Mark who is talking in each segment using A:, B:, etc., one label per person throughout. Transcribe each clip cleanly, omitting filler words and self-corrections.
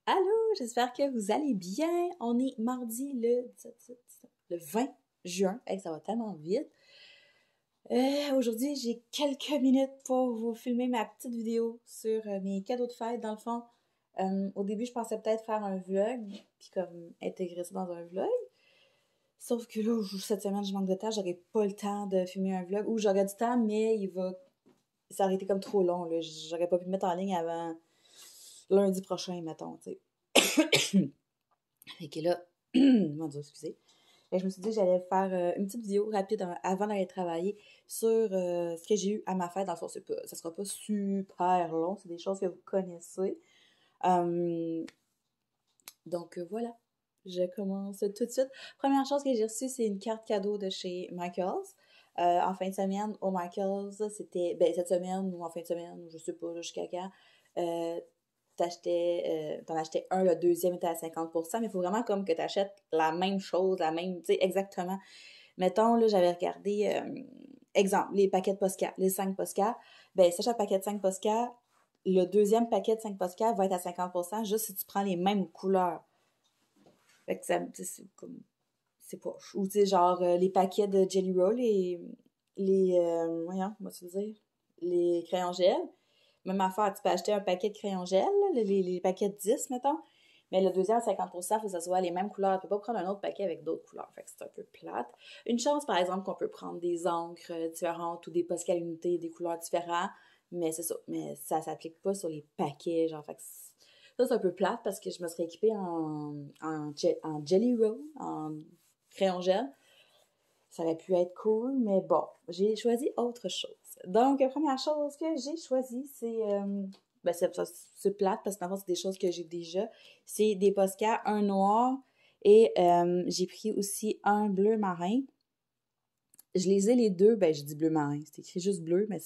A: Allô, j'espère que vous allez bien. On est mardi le 20 juin. Hey, ça va tellement vite. Aujourd'hui, j'ai quelques minutes pour vous filmer ma petite vidéo sur mes cadeaux de fête. Dans le fond, au début, je pensais peut-être faire un vlog, puis comme intégrer ça dans un vlog. Sauf que là, cette semaine, je manque de temps. J'aurais pas le temps de filmer un vlog. Ou j'aurais du temps, mais ça aurait été comme trop long, là. J'aurais pas pu le mettre en ligne avant lundi prochain, mettons, tu sais. Fait que là, mon Dieu, excusez. Fait que je me suis dit que j'allais faire une petite vidéo rapide avant d'aller travailler sur ce que j'ai eu à ma fête. Dans le fond, ça sera pas super long, c'est des choses que vous connaissez. Euh, voilà, je commence tout de suite. Première chose que j'ai reçue, c'est une carte cadeau de chez Michaels. En fin de semaine, au Michaels, c'était, cette semaine ou en fin de semaine, je sais pas, jusqu'à quand, t'en achetais un, le deuxième était à 50%, mais il faut vraiment comme que t'achètes la même chose, tu sais, exactement. Mettons, là, j'avais regardé, exemple, les paquets de Posca, les 5 Posca, si t'achètes un paquet de 5 Posca, le deuxième paquet de 5 Posca va être à 50% juste si tu prends les mêmes couleurs. Fait que c'est comme, c'est poche. Ou tu sais, genre, les paquets de Jelly Roll, voyons, comment tu veux dire, les crayons gel. Même affaire, tu peux acheter un paquet de crayons gel, les paquets de 10, mettons. Mais le deuxième, 50%, il faut que ça soit les mêmes couleurs. Tu peux pas prendre un autre paquet avec d'autres couleurs. Fait que c'est un peu plate. Une chance, par exemple, qu'on peut prendre des encres différentes ou des Posca Unité, des couleurs différentes. Mais c'est ça. Mais ça s'applique pas sur les paquets. Genre, fait que ça, c'est un peu plate parce que je me serais équipée en Jelly Roll, en crayon gel. Ça aurait pu être cool, mais bon, j'ai choisi autre chose. Donc, la première chose que j'ai choisie, c'est plate parce que dans le fond, c'est des choses que j'ai déjà. C'est des Posca, un noir et j'ai pris aussi un bleu marin. Je les ai les deux, je dis bleu marin, c'est écrit juste bleu, mais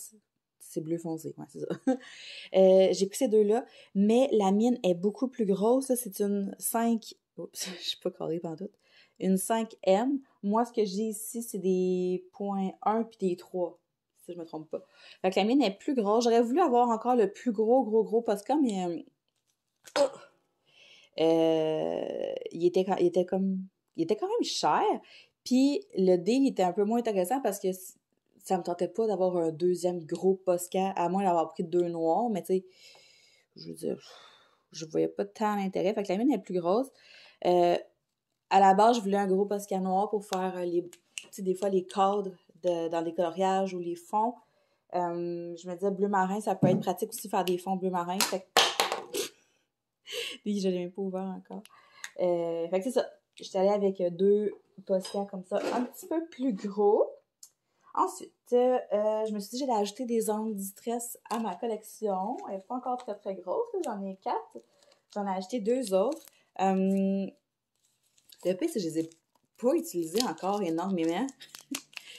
A: c'est bleu foncé, ouais, c'est ça. J'ai pris ces deux-là, mais la mienne est beaucoup plus grosse, c'est une 5, oups, je suis pas carrée pantoute, une 5M. Moi, ce que j'ai ici, c'est des points 1 puis des 3, si je me trompe pas. Fait que la mienne est plus grosse. J'aurais voulu avoir encore le plus gros Posca, mais il était quand même cher. Puis le deal était un peu moins intéressant parce que ça me tentait pas d'avoir un deuxième gros Posca, à moins d'avoir pris deux noirs, mais tu sais, je veux dire, je voyais pas tant l'intérêt. Fait que la mienne est plus grosse. À la base, je voulais un gros Posca noir pour faire tu sais, des fois les cadres dans les coloriages ou les fonds. Je me disais, bleu marin, ça peut être pratique aussi faire des fonds bleu marin. Fait que, je l'ai même pas ouvert encore. Fait que c'est ça. J'étais allée avec deux Posca comme ça, un petit peu plus gros. Ensuite, je me suis dit que j'allais ajouter des ongles Distress à ma collection. Elle n'est pas encore très très grosse, j'en ai 4. J'en ai acheté 2 autres. Le pire, c'est que je les ai pas utilisés encore énormément.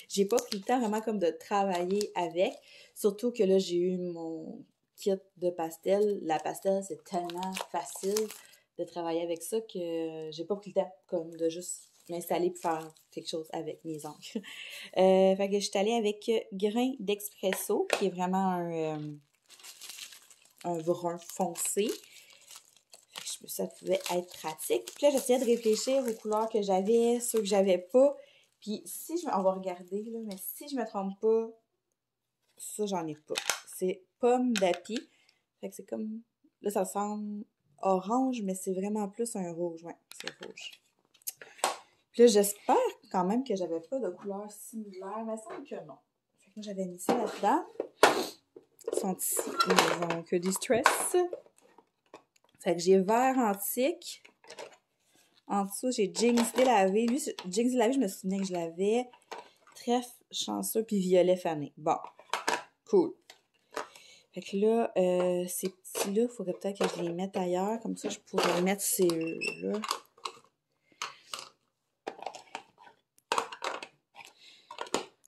A: J'ai pas pris le temps vraiment comme de travailler avec. Surtout que là, j'ai eu mon kit de pastel. La pastel, c'est tellement facile de travailler avec ça que j'ai pas pris le temps comme de juste m'installer pour faire quelque chose avec mes encres. Fait que je suis allée avec Grain d'Expresso, qui est vraiment un brun foncé. Fait que ça pouvait être pratique. Puis là, j'essayais de réfléchir aux couleurs que j'avais, ceux que j'avais pas. Puis on va regarder, là, mais si je me trompe pas, ça, j'en ai pas. C'est pomme d'api. Fait que c'est comme, là, ça semble orange, mais c'est vraiment plus un rouge. Ouais, c'est rouge. Puis là, j'espère quand même que j'avais pas de couleurs similaires, mais ça semble que non. Fait que moi, j'avais mis ça là-dedans. Ils sont ici. Ils ont que du stress. Fait que j'ai vert antique. En dessous, j'ai jeans délavé. Lui, jeans délavé, je me souviens que je l'avais. Trèfle chanceux puis violet fané. Bon. Cool. Fait que là, ces petits-là, il faudrait peut-être que je les mette ailleurs. Comme ça, je pourrais mettre ces là.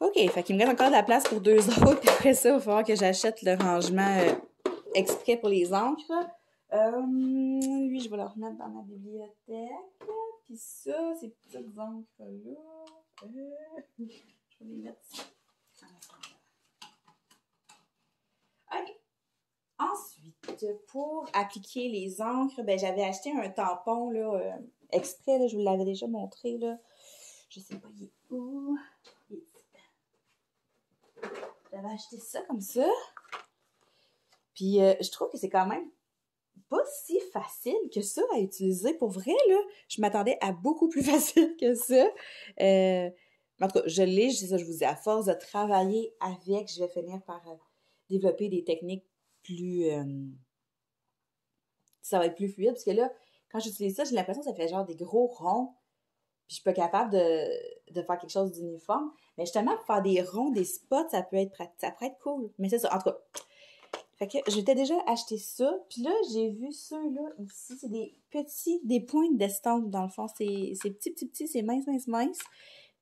A: OK, fait qu'il me reste encore de la place pour 2 autres. Puis après ça, il va falloir que j'achète le rangement exprès pour les encres. Lui, je vais le remettre dans ma bibliothèque. Puis ça, ces petites encres-là, je vais les mettre ici. OK. Ensuite, pour appliquer les encres, ben j'avais acheté un tampon là, exprès, là, je vous l'avais déjà montré. Là. Je sais pas, il est où? J'avais acheté ça comme ça. Puis je trouve que c'est quand même pas si facile que ça à utiliser. Pour vrai, là, je m'attendais à beaucoup plus facile que ça. En tout cas, je l'ai, je dis ça, je vous dis, à force de travailler avec, je vais finir par développer des techniques plus... ça va être plus fluide, parce que là, quand j'utilise ça, j'ai l'impression que ça fait genre des gros ronds, puis je suis pas capable de faire quelque chose d'uniforme. Mais justement, pour faire des ronds, des spots, ça peut être cool. Mais c'est ça, en tout cas. Fait que j'étais déjà acheté ça, puis là, j'ai vu ceux-là ici, c'est des pointes d'estampe, dans le fond. C'est petit, c'est mince.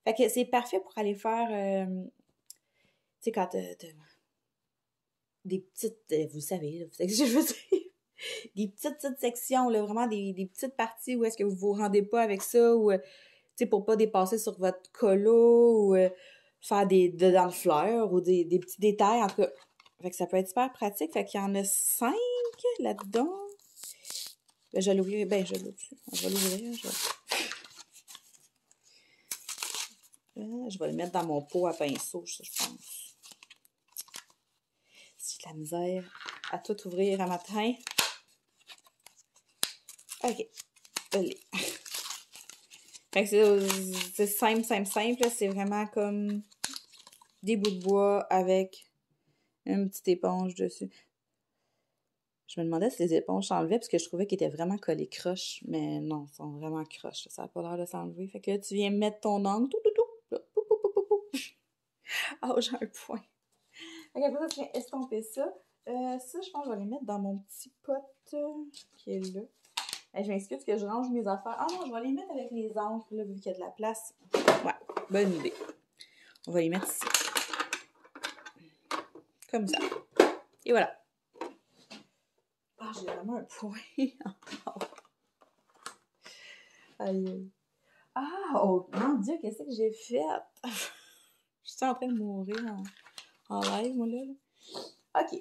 A: Fait que c'est parfait pour aller faire, tu sais, quand des petites, vous savez, vous savez ce que je veux dire, des petites sections, là, vraiment des petites parties où est-ce que vous vous rendez pas avec ça, ou, tu sais, pour pas dépasser sur votre colo, ou faire dans le fleur, ou des petits détails, en tout cas. Fait que ça peut être super pratique. Fait qu'il y en a 5 là-dedans. Ben, je vais l'ouvrir. Ben, je vais l'ouvrir. Je vais le mettre dans mon pot à pinceau, je pense. Si j'ai de la misère à tout ouvrir un matin. OK. Allez. Fait que c'est simple. C'est vraiment comme des bouts de bois avec une petite éponge dessus. Je me demandais si les éponges s'enlevaient parce que je trouvais qu'ils étaient vraiment collés croches. Mais non, ils sont vraiment croches. Ça n'a pas l'air de s'enlever. Fait que là, tu viens mettre ton angle. Ah, j'ai un point. Fait qu'après ça, tu viens estomper ça. Ça, je pense que je vais les mettre dans mon petit pot qui est là. Je m'excuse que je range mes affaires. Ah non, je vais les mettre avec les encres, là, vu qu'il y a de la place. Ouais, bonne idée. On va les mettre ici. Comme ça. Et voilà. Ah, j'ai vraiment un point. Aïe. Ah, oh mon Dieu, qu'est-ce que j'ai fait? Je suis en train de mourir en live, moi, là. OK.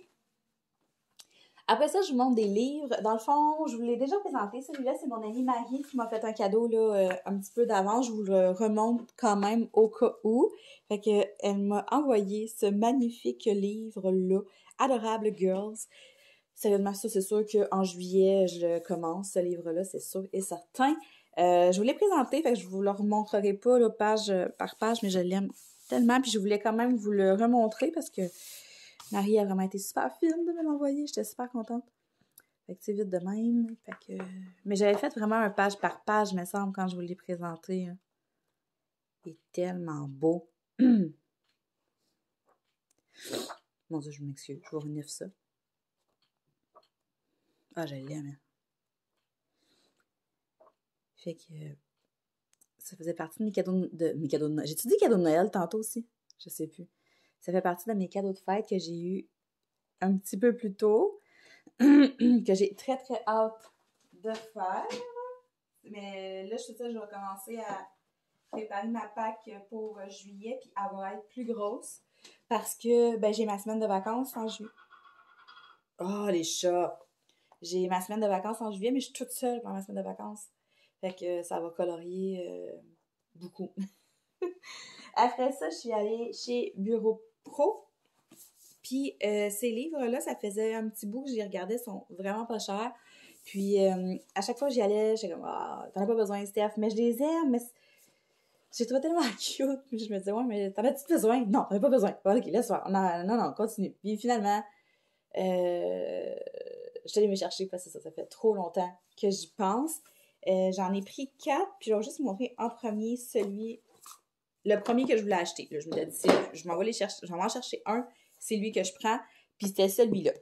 A: Après ça, je vous montre des livres. Dans le fond, je vous l'ai déjà présenté. Celui-là, c'est mon amie Marie qui m'a fait un cadeau là, un petit peu d'avance. Je vous le remonte quand même au cas où. Fait que elle m'a envoyé ce magnifique livre-là, Adorable Girls. Sérieusement, ça, c'est sûr qu'en juillet, je commence ce livre-là, c'est sûr et certain. Je vous l'ai présenté, fait que je vous le remontrerai pas là, page par page, mais je l'aime tellement. Puis je voulais quand même vous le remontrer parce que Marie a vraiment été super fine de me l'envoyer. J'étais super contente. Fait que c'est vite de même. Fait que... Mais j'avais fait vraiment un page par page, me semble, quand je vous l'ai présenté. Hein. Il est tellement beau. Mon Dieu, je m'excuse. Je vais renifler ça. Ah, je l'aime. Hein. Fait que ça faisait partie de mes cadeaux de Noël. J'ai-tu dit cadeaux de Noël tantôt aussi? Je sais plus. Ça fait partie de mes cadeaux de fête que j'ai eu un petit peu plus tôt. Que j'ai très hâte de faire. Mais là, je sais ça, je vais commencer à préparer ma Pâques pour juillet, puis elle va être plus grosse parce que ben, j'ai ma semaine de vacances en juillet. Oh, les chats! J'ai ma semaine de vacances en juillet, mais je suis toute seule pendant ma semaine de vacances. Fait que ça va colorier beaucoup. Après ça, je suis allée chez Bureau Pro. Puis ces livres-là, ça faisait un petit bout que j'y regardais, sont vraiment pas chers. Puis à chaque fois que j'y allais, j'étais comme ah, t'en as pas besoin, Steph, mais je les aime, mais j'ai trouvé tellement cute. Puis je me disais, ouais, mais t'en as-tu besoin? Non, t'en as pas besoin. Bon, ok, laisse faire. Non, continue. Puis finalement, je suis allée me chercher parce que ça fait trop longtemps que j'y pense. J'en ai pris 4, puis je vais juste vous montrer en premier le premier que je voulais acheter. Là, je me suis dit, je m'en vais en chercher un, c'est lui que je prends, puis c'était celui-là.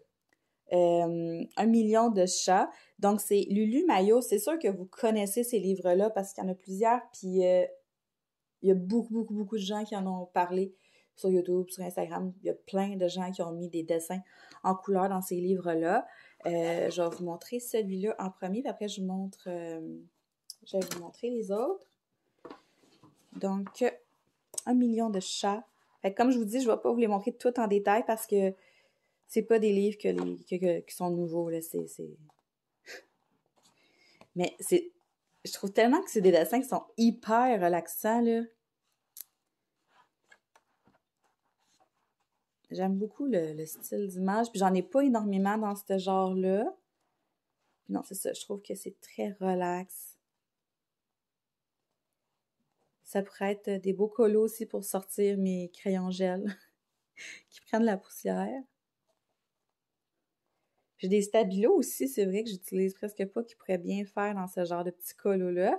A: 1 million de chats. Donc, c'est Lulu Maillot. C'est sûr que vous connaissez ces livres-là parce qu'il y en a plusieurs, puis il y a beaucoup de gens qui en ont parlé sur YouTube, sur Instagram. Il y a plein de gens qui ont mis des dessins en couleur dans ces livres-là. Je vais vous montrer celui-là en premier, puis après, je vais vous montrer les autres. Donc, 1 million de chats. Fait que comme je vous dis, je ne vais pas vous les montrer tout en détail parce que c'est pas des livres qui sont nouveaux, là, Mais je trouve tellement que c'est des dessins qui sont hyper relaxants, là. J'aime beaucoup le style d'image, puis j'en ai pas énormément dans ce genre-là. Non, c'est ça, je trouve que c'est très relax. Ça pourrait être des beaux colos aussi pour sortir mes crayons gel qui prennent la poussière. J'ai des stabilos aussi, c'est vrai que j'utilise presque pas, qui pourraient bien faire dans ce genre de petits colos-là.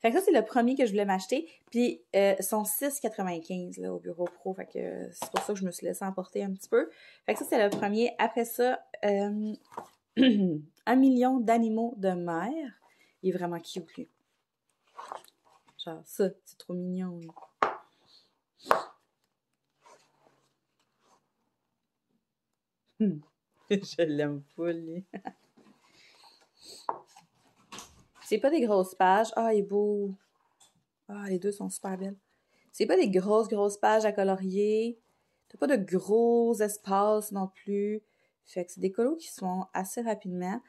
A: Fait que ça, c'est le premier que je voulais m'acheter. Puis, ils sont 6,95 là, au Bureau Pro. Fait que c'est pour ça que je me suis laissée emporter un petit peu. Fait que ça, c'est le premier. Après ça, 1 million d'animaux de mer. Il est vraiment cute, lui. Genre ça, c'est trop mignon. Je l'aime pas, lui. C'est pas des grosses pages. Ah, il est beau. Ah, les deux sont super belles. C'est pas des grosses pages à colorier. T'as pas de gros espaces non plus. Fait que c'est des colos qui se font assez rapidement.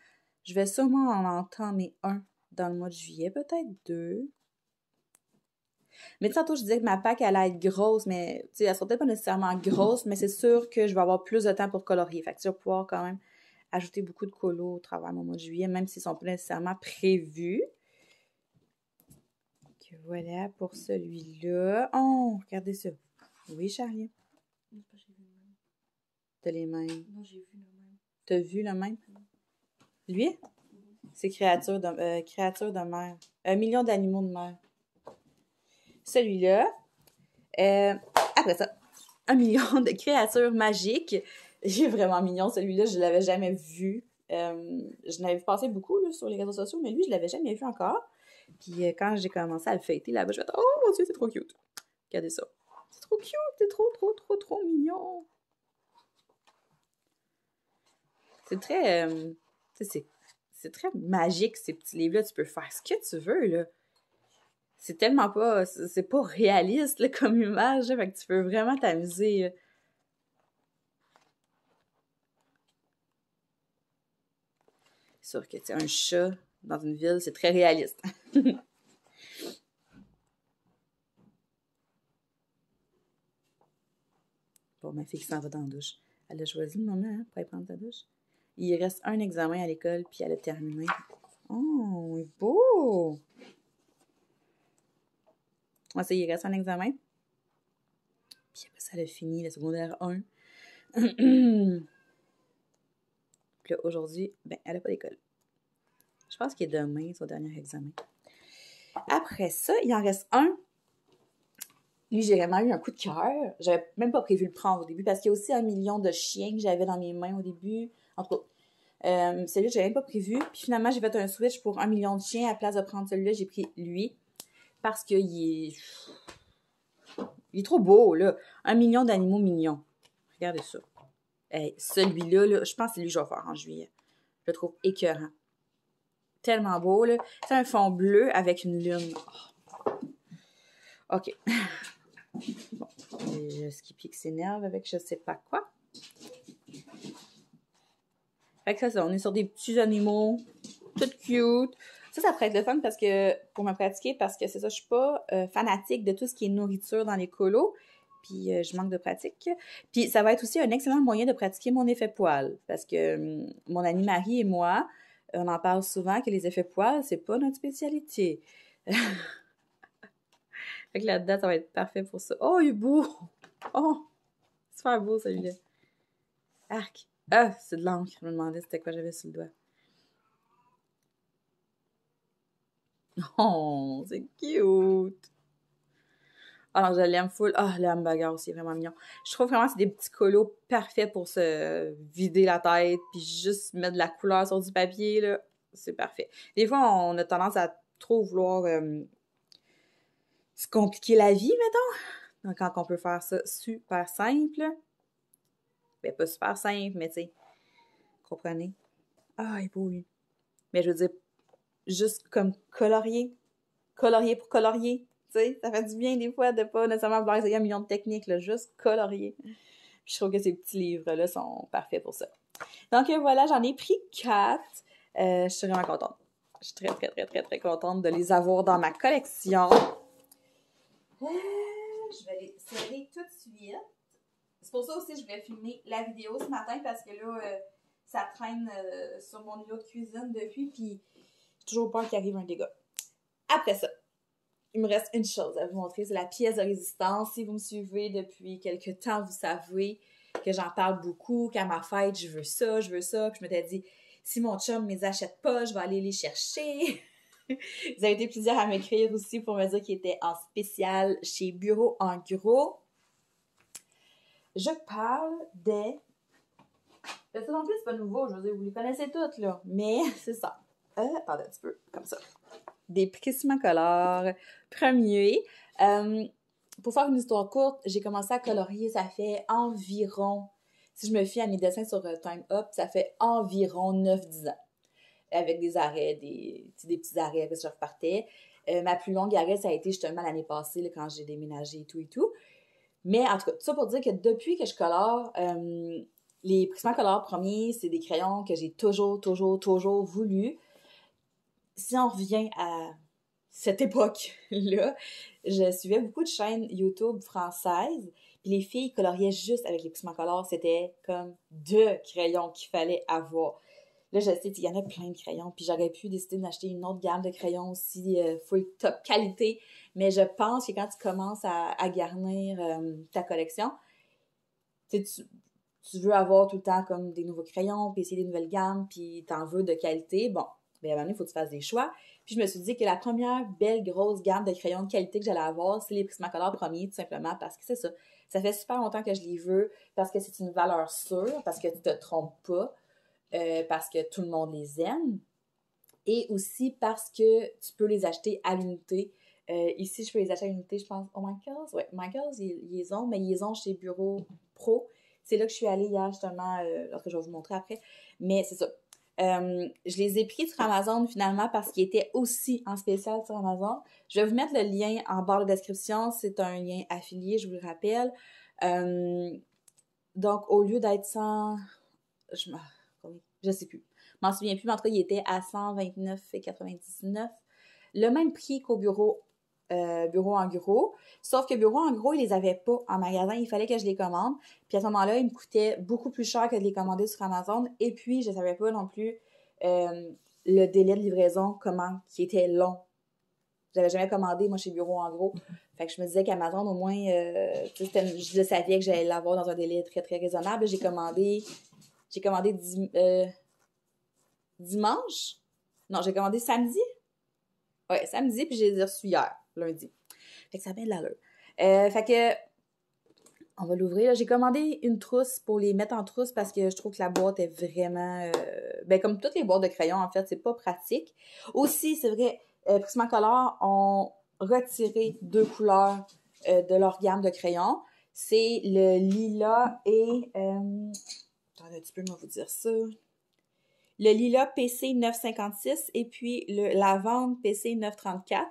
A: Je vais sûrement en entamer un dans le mois de juillet, peut-être deux. Mais tantôt, je disais que ma PAC allait être grosse, mais tu sais, elle sera peut-être pas nécessairement grosse, mais c'est sûr que je vais avoir plus de temps pour colorier. Fait que je vais pouvoir quand même ajouter beaucoup de colos au travers de mon mois de juillet, même s'ils sont pas nécessairement prévus. Que voilà pour celui-là. Oh, regardez ça. Oui, Charlie? T'as les mêmes.
B: Non, j'ai vu le même.
A: T'as vu le même? Lui? C'est créature de mer. 1 million d'animaux de mer. Celui-là. Après ça, 1 million de créatures magiques. Il est vraiment mignon, celui-là. Je ne l'avais jamais vu. Je n'avais passé beaucoup là, sur les réseaux sociaux, mais lui, je ne l'avais jamais vu encore. Puis quand j'ai commencé à le fêter là-bas, je me suis dit, oh mon Dieu, c'est trop cute. Regardez ça. C'est trop cute, c'est trop mignon. C'est très... c'est très magique, ces petits livres-là. Tu peux faire ce que tu veux, là. C'est tellement pas... C'est pas réaliste, là, comme image, là, fait que tu peux vraiment t'amuser. C'est sûr que, tu sais, un chat dans une ville, c'est très réaliste. Bon, ma fille qui s'en va dans la douche. Elle a choisi le moment, hein, pour aller prendre sa douche. Il reste un examen à l'école, puis elle a terminé. Oh, il est beau! Ouais, ça, il reste un examen. Puis après ça, elle a fini le secondaire 1. Puis là, aujourd'hui, ben, elle n'a pas d'école. Je pense qu'il est demain, son dernier examen. Après ça, il en reste un. Lui, j'ai vraiment eu un coup de cœur. J'avais même pas prévu le prendre au début parce qu'il y a aussi 1 million de chiens que j'avais dans mes mains au début. Entre autres. Celui-là, j'avais même pas prévu. Puis finalement, j'ai fait un switch pour 1 million de chiens. À la place de prendre celui-là, j'ai pris lui. Parce qu'il est trop beau, là. 1 million d'animaux mignons. Regardez ça. Hey, celui-là, là, je pense que c'est lui que je vais faire en juillet. Je le trouve écœurant. Tellement beau, là. C'est un fond bleu avec une lune. Oh. OK. Bon. J'ai Skippy qui s'énerve avec je sais pas quoi. Fait que ça, on est sur des petits animaux, tout cute. Ça pourrait être le fun parce que, pour me pratiquer, parce que c'est ça, je suis pas fanatique de tout ce qui est nourriture dans les colos. Puis je manque de pratique. Puis ça va être aussi un excellent moyen de pratiquer mon effet poil. Parce que mon amie Marie et moi, on en parle souvent que les effets poils, c'est pas notre spécialité. Fait que là-dedans, ça va être parfait pour ça. Oh, il est beau! Oh! Super beau, celui-là. Arc! Ah, c'est de l'encre. Je me demandais c'était quoi j'avais sur le doigt. Oh, c'est cute! Alors, je l'aime full. Ah, le hamburger aussi, est vraiment mignon. Je trouve vraiment que c'est des petits colos parfaits pour se vider la tête puis juste mettre de la couleur sur du papier, là. C'est parfait. Des fois, on a tendance à trop vouloir se compliquer la vie, mettons. Donc, quand on peut faire ça super simple. Ben, pas super simple, mais tu sais, comprenez? Ah, il est beau, lui. Mais je veux dire, juste comme colorier. Colorier pour colorier. Tu sais, ça fait du bien des fois de pas nécessairement vouloir essayer 1 million de techniques, là, juste colorier. Puis je trouve que ces petits livres-là sont parfaits pour ça. Donc voilà, j'en ai pris 4. Je suis vraiment contente. Je suis très contente de les avoir dans ma collection. Je vais les serrer tout de suite. C'est pour ça aussi que je voulais filmer la vidéo ce matin parce que là, ça traîne sur mon îlot de cuisine depuis, puis j'ai toujours peur qu'il arrive un dégât. Après ça, il me reste une chose à vous montrer, c'est la pièce de résistance. Si vous me suivez depuis quelques temps, vous savez que j'en parle beaucoup, qu'à ma fête, je veux ça, puis je m'étais dit, si mon chum ne les achète pas, je vais aller les chercher. Vous avez été plusieurs à m'écrire aussi pour me dire qu'ils étaient en spécial chez Bureau en Gros. Je parle des... Ça non plus, c'est pas nouveau, je veux dire, vous les connaissez toutes, là. Mais c'est ça. Attendez un petit peu, comme ça. Des Prismacolor premier. Pour faire une histoire courte, j'ai commencé à colorier, ça fait environ, si je me fie à mes dessins sur Time Up, ça fait environ 9-10 ans. Avec des arrêts, des petits arrêts, que je repartais. Ma plus longue arrêt, ça a été justement l'année passée, là, quand j'ai déménagé et tout et tout. Mais en tout cas, tout ça pour dire que depuis que je colore, les Prismacolor premiers, c'est des crayons que j'ai toujours voulu. Si on revient à cette époque-là, je suivais beaucoup de chaînes YouTube françaises, puis les filles coloriaient juste avec les Prismacolor. C'était comme 2 crayons qu'il fallait avoir. Là, je sais, il y en a plein de crayons, puis j'aurais pu décider d'acheter une autre gamme de crayons aussi full top qualité, mais je pense que quand tu commences à garnir ta collection, tu veux avoir tout le temps comme des nouveaux crayons, puis essayer des nouvelles gammes, puis t'en veux de qualité. Bon, bien à un moment donné, il faut que tu fasses des choix. Puis je me suis dit que la première belle grosse gamme de crayons de qualité que j'allais avoir, c'est les Prismacolor premiers, tout simplement parce que c'est ça. Ça fait super longtemps que je les veux, parce que c'est une valeur sûre, parce que tu te trompes pas. Parce que tout le monde les aime, et aussi parce que tu peux les acheter à l'unité. Ici, je peux les acheter à l'unité, je pense, au Michaels. Oui, Michaels, ils les ont, mais ils les ont chez Bureau Pro. C'est là que je suis allée hier, justement, lorsque je vais vous montrer après. Mais c'est ça. Je les ai pris sur Amazon, finalement, parce qu'ils étaient aussi en spécial sur Amazon. Je vais vous mettre le lien en barre de description. C'est un lien affilié, je vous le rappelle. Donc, au lieu d'être 100... Je sais plus. Je m'en souviens plus, mais en tout cas, il était à 129,99. Le même prix qu'au Bureau en Gros. Sauf que Bureau en Gros, ils les avaient pas en magasin. Il fallait que je les commande. Puis à ce moment-là, ils me coûtaient beaucoup plus cher que de les commander sur Amazon. Et puis, je savais pas non plus le délai de livraison, comment, qui était long. J'avais jamais commandé, moi, chez Bureau en Gros. Fait que je me disais qu'Amazon, au moins, je le savais que j'allais l'avoir dans un délai très, très raisonnable. J'ai commandé dimanche. Non, j'ai commandé samedi. Ouais, samedi, puis j'ai les ai reçus hier, lundi. Fait que ça a bien de l'allure. Fait que, on va l'ouvrir. Là. J'ai commandé une trousse pour les mettre en trousse parce que je trouve que la boîte est vraiment... comme toutes les boîtes de crayons, en fait, c'est pas pratique. Aussi, c'est vrai, Prismacolor ont retiré 2 couleurs de leur gamme de crayons. C'est le lilas et... attendez un petit peu, moi vous dire ça. Le lilas PC 956 et puis le lavande PC 934.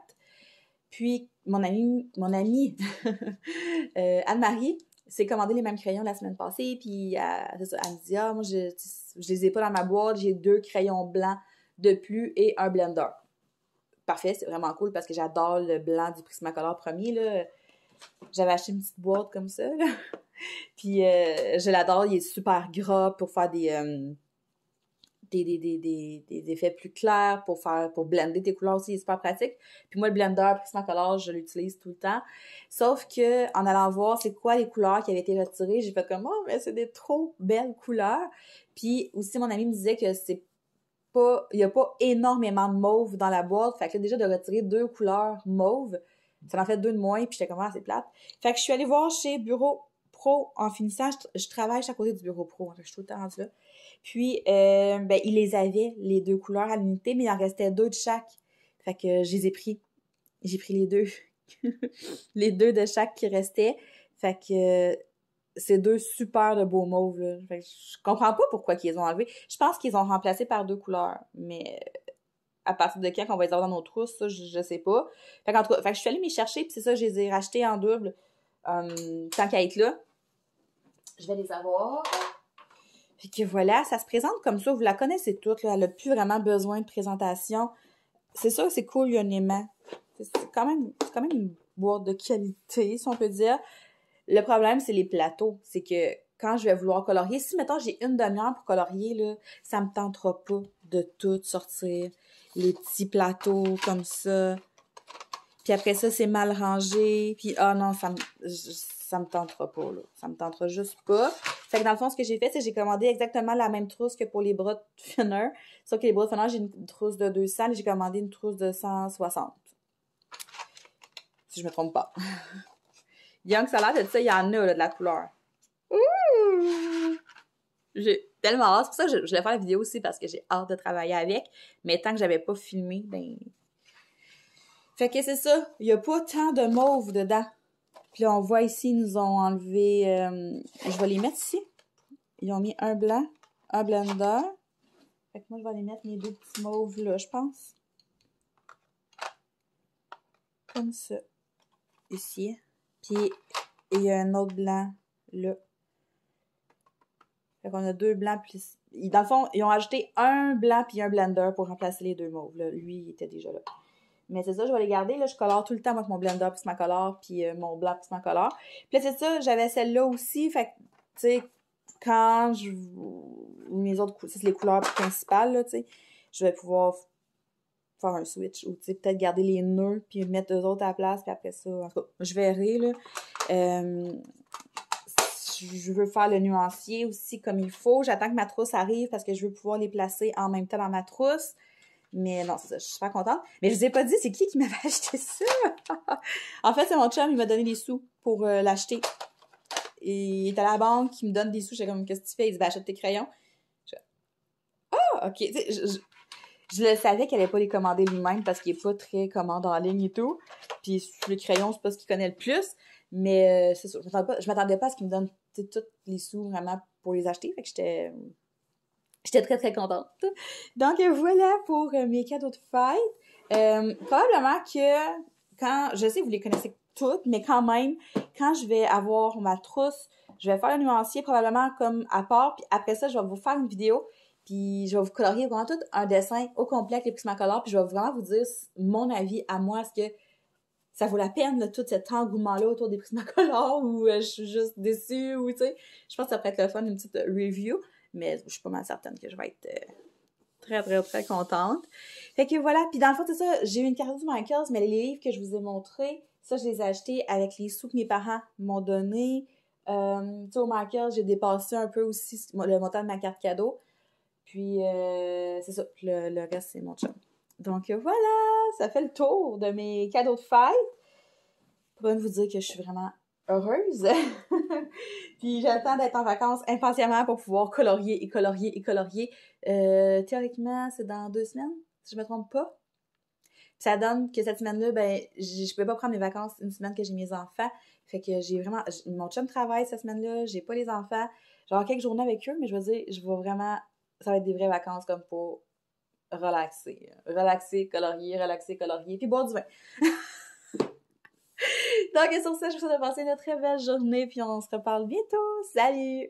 A: Puis, mon amie Anne-Marie s'est commandé les mêmes crayons la semaine passée, puis c'est ça, elle me dit « Ah, moi, je les ai pas dans ma boîte, j'ai 2 crayons blancs de plus et un blender. » Parfait, c'est vraiment cool parce que j'adore le blanc du Prismacolor premier, là. J'avais acheté une petite boîte comme ça, là. Puis, je l'adore, il est super gras pour faire des effets plus clairs, pour blender tes couleurs aussi, c'est super pratique. Puis moi, le blender Prismacolor, je l'utilise tout le temps. Sauf que, en allant voir c'est quoi les couleurs qui avaient été retirées, j'ai fait comme, oh, mais c'est des trop belles couleurs. Puis aussi, mon ami me disait que il n'y a pas énormément de mauve dans la boîte. Fait que là, déjà, de retirer 2 couleurs mauve, ça en fait 2 de moins, puis j'étais comme, ah, c'est plate. Fait que je suis allée voir chez Bureau Pro en finissant. Je travaille chaque côté du Bureau Pro, hein, je suis tout le temps rendue là. Puis, ils les avaient, les 2 couleurs à l'unité, mais il en restait 2 de chaque. Fait que je les ai pris. J'ai pris les 2. Les 2 de chaque qui restaient. Fait que c'est 2 super de beaux mauves, là. Fait que je comprends pas pourquoi ils les ont enlevés. Je pense qu'ils ont remplacé par 2 couleurs. Mais à partir de quand qu'on va les avoir dans nos trousses, ça, je sais pas. Fait qu'en tout cas, je suis allée m'y chercher, puis c'est ça, je les ai rachetés en double. Tant qu'à être là. Je vais les avoir. Puis que voilà, ça se présente comme ça. Vous la connaissez toutes, là. Elle n'a plus vraiment besoin de présentation. C'est sûr, c'est cool, il y a un aimant. C'est quand même une boîte de qualité, si on peut dire. Le problème, c'est les plateaux. C'est que quand je vais vouloir colorier, si, mettons, j'ai une demi-heure pour colorier, là, ça me tentera pas de tout sortir. Les petits plateaux comme ça. Puis après ça, c'est mal rangé. Puis, ah non, ça me tentera pas, là. Ça me tentera juste pas. Fait que dans le fond, ce que j'ai fait, c'est que j'ai commandé exactement la même trousse que pour les bras de thinner. Sauf que les bras de thinner, j'ai une trousse de 200 et j'ai commandé une trousse de 160. Si je me trompe pas. Young Salad, de ça, il y en a, là, de la couleur. Ouh! J'ai tellement hâte. C'est pour ça que je voulais faire la vidéo aussi parce que j'ai hâte de travailler avec. Mais tant que j'avais pas filmé, ben... Fait que c'est ça. Il y a pas tant de mauve dedans. Puis là, on voit ici, ils nous ont enlevé... je vais les mettre ici. Ils ont mis un blanc, un blender. Fait que moi, je vais aller mettre mes deux petits mauves là, je pense. Comme ça. Ici. Puis, il y a un autre blanc là. Fait qu'on a deux blancs, puis... Dans le fond, ils ont ajouté un blanc puis un blender pour remplacer les deux mauves. Là. Lui, il était déjà là. Mais c'est ça, je vais les garder. Là, je colore tout le temps avec mon blender Prismacolor puis mon blanc Prismacolor. Puis là, c'est ça, j'avais celle-là aussi. Fait que, tu sais, quand je... Mes autres couleurs, c'est les couleurs principales, là, tu sais, je vais pouvoir faire un switch ou, tu sais, peut-être garder les nœuds puis mettre deux autres à la place. Puis après ça, en tout cas, je verrai, là. Je veux faire le nuancier aussi comme il faut. J'attends que ma trousse arrive parce que je veux pouvoir les placer en même temps dans ma trousse. Mais non, c'est ça, je suis super contente. Mais je vous ai pas dit, c'est qui m'avait acheté ça? En fait, c'est mon chum, il m'a donné des sous pour l'acheter. Et il est à la banque, il me donne des sous. J'ai comme, qu'est-ce que tu fais? Il dit, ben, achète tes crayons. Ah, ok. Tu sais, je le savais qu'elle allait pas les commander lui-même parce qu'il est pas très commande en ligne et tout. Puis les crayons, c'est pas ce qu'il connaît le plus. Mais c'est ça, je m'attendais pas à ce qu'il me donne tous les sous vraiment pour les acheter. Fait que j'étais très, très contente. Donc, voilà pour mes cadeaux de fête. Probablement que quand... Je sais que vous les connaissez toutes, mais quand même, quand je vais avoir ma trousse, je vais faire le nuancier probablement comme à part. Puis après ça, je vais vous faire une vidéo. Puis je vais vous colorier vraiment tout un dessin au complet avec les Prismacolor. Puis je vais vraiment vous dire mon avis à moi. Est-ce que ça vaut la peine, là, tout cet engouement-là autour des Prismacolor ou je suis juste déçue ou, tu sais, je pense que ça pourrait être le fun, une petite review. Mais je suis pas mal certaine que je vais être très, très, très contente. Fait que voilà. Puis dans le fond, c'est ça, j'ai eu une carte du Michaels, mais les livres que je vous ai montrés, ça, je les ai achetés avec les sous que mes parents m'ont donné. Tu sais, au Michaels, j'ai dépassé un peu aussi le montant de ma carte cadeau. Puis, c'est ça. Le reste, c'est mon chum. Donc, voilà! Ça fait le tour de mes cadeaux de fête. Pour vous dire que je suis vraiment heureuse. Puis j'attends d'être en vacances impatiemment pour pouvoir colorier et colorier et colorier. Théoriquement, c'est dans 2 semaines, si je me trompe pas. Puis ça donne que cette semaine-là, ben, je peux pas prendre mes vacances une semaine que j'ai mes enfants. Fait que j'ai vraiment... Mon chum travaille cette semaine-là, j'ai pas les enfants. J'ai quelques journées avec eux, mais je veux dire, je vais vraiment... Ça va être des vraies vacances comme pour relaxer. Relaxer, colorier, puis boire du vin. Donc, sur ça, je vous souhaite de passer une très belle journée, puis on se reparle bientôt. Salut!